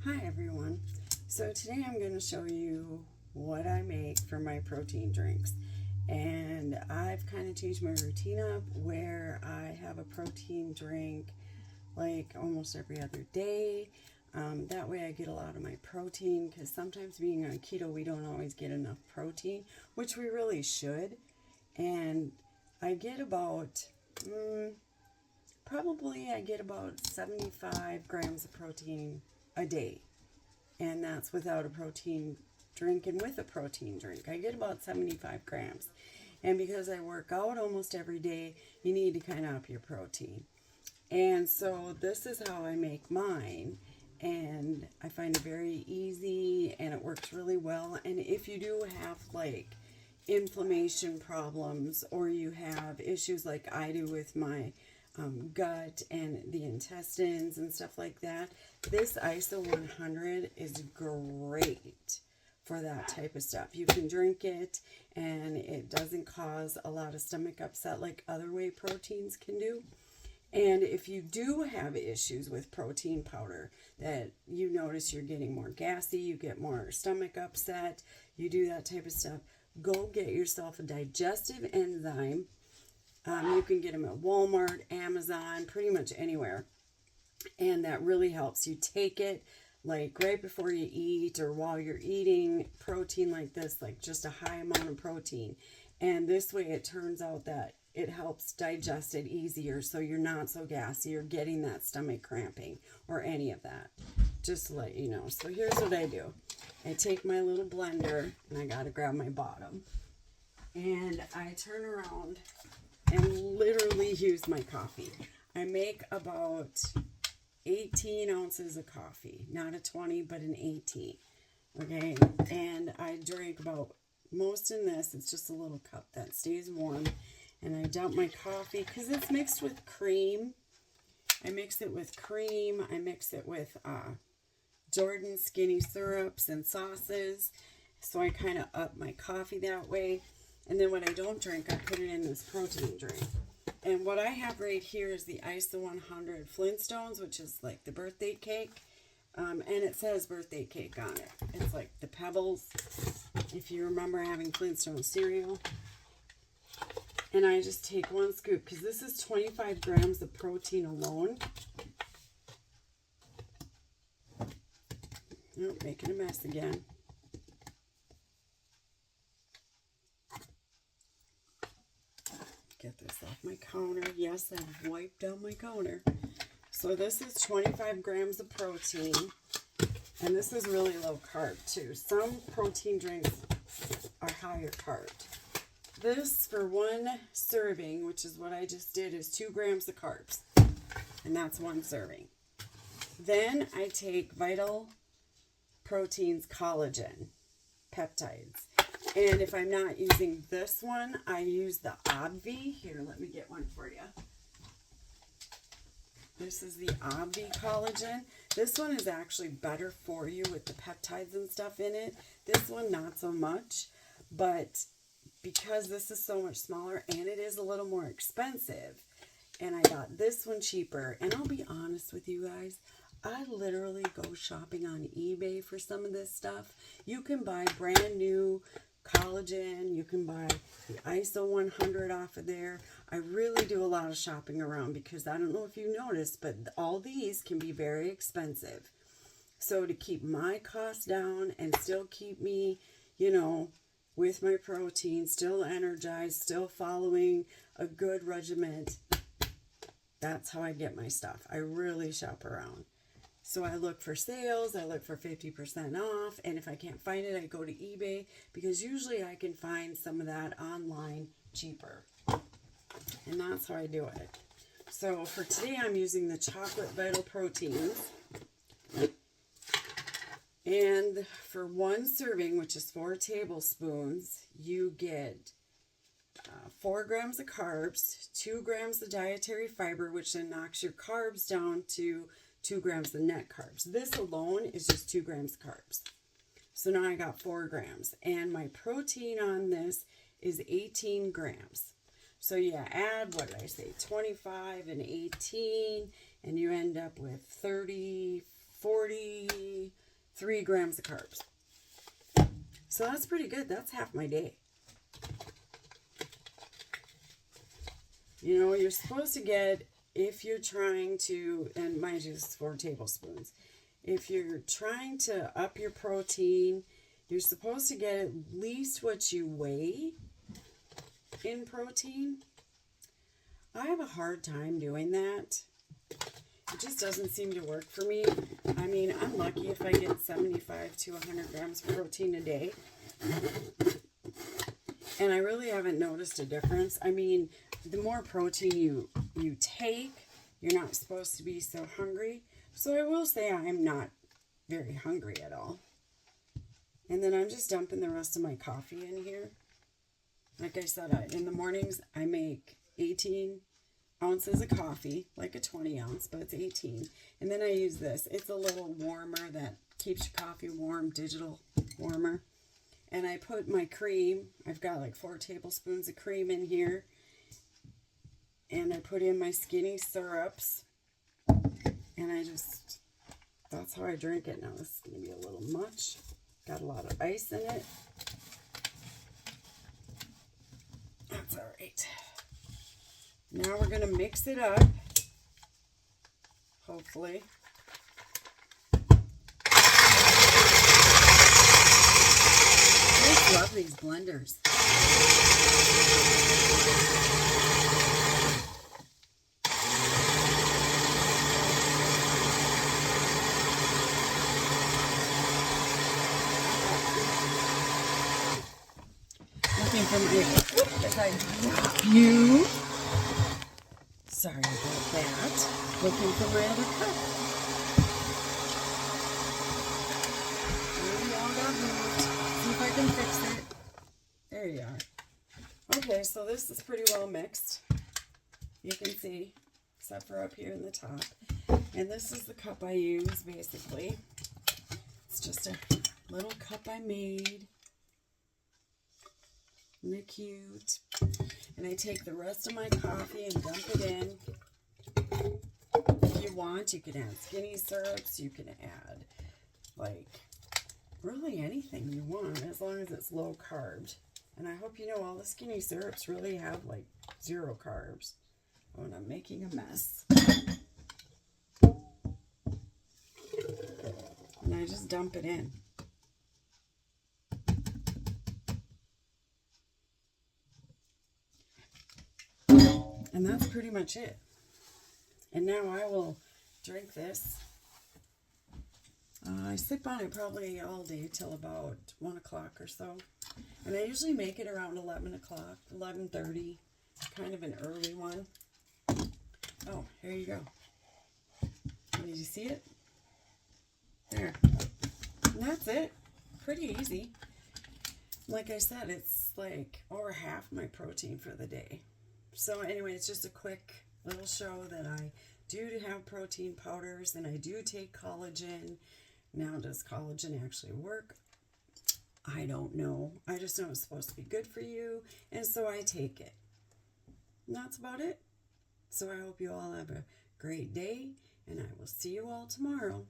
Hi everyone. So today I'm going to show you what I make for my protein drinks. And I've kind of changed my routine up where I have a protein drink like almost every other day. That way I get a lot of my protein, because sometimes being on keto we don't always get enough protein, which we really should. And I get about I get about 75 grams of protein a day, and that's without a protein drink. And with a protein drink I get about 75 grams, and because I work out almost every day, you need to kind of up your protein. And so this is how I make mine, and I find it very easy and it works really well. And if you do have like inflammation problems, or you have issues like I do with my gut and the intestines and stuff like that, this ISO 100 is great for that type of stuff. You can drink it and it doesn't cause a lot of stomach upset like other whey proteins can do. And if you do have issues with protein powder, that you notice you're getting more gassy, you get more stomach upset, you do that type of stuff, go get yourself a digestive enzyme. You can get them at Walmart, Amazon, pretty much anywhere. And that really helps. You take it like right before you eat or while you're eating protein like this, like just a high amount of protein. And this way it turns out that it helps digest it easier, so you're not so gassy or getting that stomach cramping or any of that. Just to let you know. So here's what I do. I take my little blender, and I gotta grab my bottom, and I turn around and literally use my coffee. I make about 18 ounces of coffee, not a 20, but an 18. Okay, and I drink about most in this. It's just a little cup that stays warm, and I dump my coffee because it's mixed with cream. I mix it with cream. I mix it with Jordan skinny syrups and sauces, so I kind of up my coffee that way. And then when I don't drink, I put it in this protein drink. And what I have right here is the ISO 100 Flintstones, which is like the birthday cake. And it says birthday cake on it. It's like the Pebbles, if you remember having Flintstone cereal. And I just take one scoop, because this is 25 grams of protein alone. Oh, making a mess again. Get this off my counter. Yes, I've wiped down my counter. So this is 25 grams of protein, and this is really low carb too. Some protein drinks are higher carb. This, for one serving, which is what I just did, is 2 grams of carbs, and that's one serving. Then I take Vital Proteins collagen peptides. And if I'm not using this one, I use the Obvi. Here, let me get one for you. This is the Obvi collagen. This one is actually better for you with the peptides and stuff in it. This one, not so much. But because this is so much smaller and it is a little more expensive, and I got this one cheaper. And I'll be honest with you guys, I literally go shopping on eBay for some of this stuff. You can buy brand new collagen. You can buy the ISO 100 off of there. I really do a lot of shopping around, because I don't know if you noticed, but all these can be very expensive. So to keep my costs down and still keep me, you know, with my protein, still energized, still following a good regimen, that's how I get my stuff. I really shop around. So I look for sales, I look for 50% off, and if I can't find it, I go to eBay, because usually I can find some of that online cheaper. And that's how I do it. So for today, I'm using the chocolate Vital Proteins. And for one serving, which is 4 tablespoons, you get 4 grams of carbs, 2 grams of dietary fiber, which then knocks your carbs down to 2 grams of net carbs. This alone is just 2 grams of carbs. So now I got 4 grams. And my protein on this is 18 grams. So yeah, add, what did I say, 25 and 18, and you end up with 34 43 grams of carbs. So that's pretty good. That's half my day. You know, you're supposed to get, if you're trying to, and mind you, this is 4 tablespoons. If you're trying to up your protein, you're supposed to get at least what you weigh in protein. I have a hard time doing that. It just doesn't seem to work for me. I mean, I'm lucky if I get 75 to 100 grams of protein a day. And I really haven't noticed a difference. I mean, the more protein you take, you're not supposed to be so hungry. So I will say I'm not very hungry at all. And then I'm just dumping the rest of my coffee in here. Like I said, in the mornings, I make 18 ounces of coffee, like a 20 ounce, but it's 18. And then I use this. It's a little warmer that keeps your coffee warm, digital warmer. And I put my cream. I've got like 4 tablespoons of cream in here. And I put in my skinny syrups. And that's how I drink it. Now this is going to be a little much. Got a lot of ice in it. That's all right. Now we're going to mix it up. Hopefully. I just love these blenders. Looking for my sorry about that. Looking for my other cup. We all got moved. See if I can fix it. There you are. Okay, so this is pretty well mixed. You can see, except for up here in the top. And this is the cup I use, basically. It's just a little cup I made. Isn't it cute? And I take the rest of my coffee and dump it in. If you want, you can add skinny syrups. You can add, like, really anything you want, as long as it's low carb. And I hope you know all the skinny syrups really have, like, 0 carbs. Oh, and I'm making a mess. And I just dump it in. And that's pretty much it. And now I will drink this. I sip on it probably all day till about 1 o'clock or so. And I usually make it around 11 o'clock, 11:30. Kind of an early one. Oh, here you go. Did you see it? There. And that's it. Pretty easy. Like I said, it's like over half my protein for the day. So anyway, it's just a quick little show that I do have protein powders and I do take collagen. Now, does collagen actually work? I don't know. I just know it's supposed to be good for you, and so I take it. And that's about it. So I hope you all have a great day, and I will see you all tomorrow.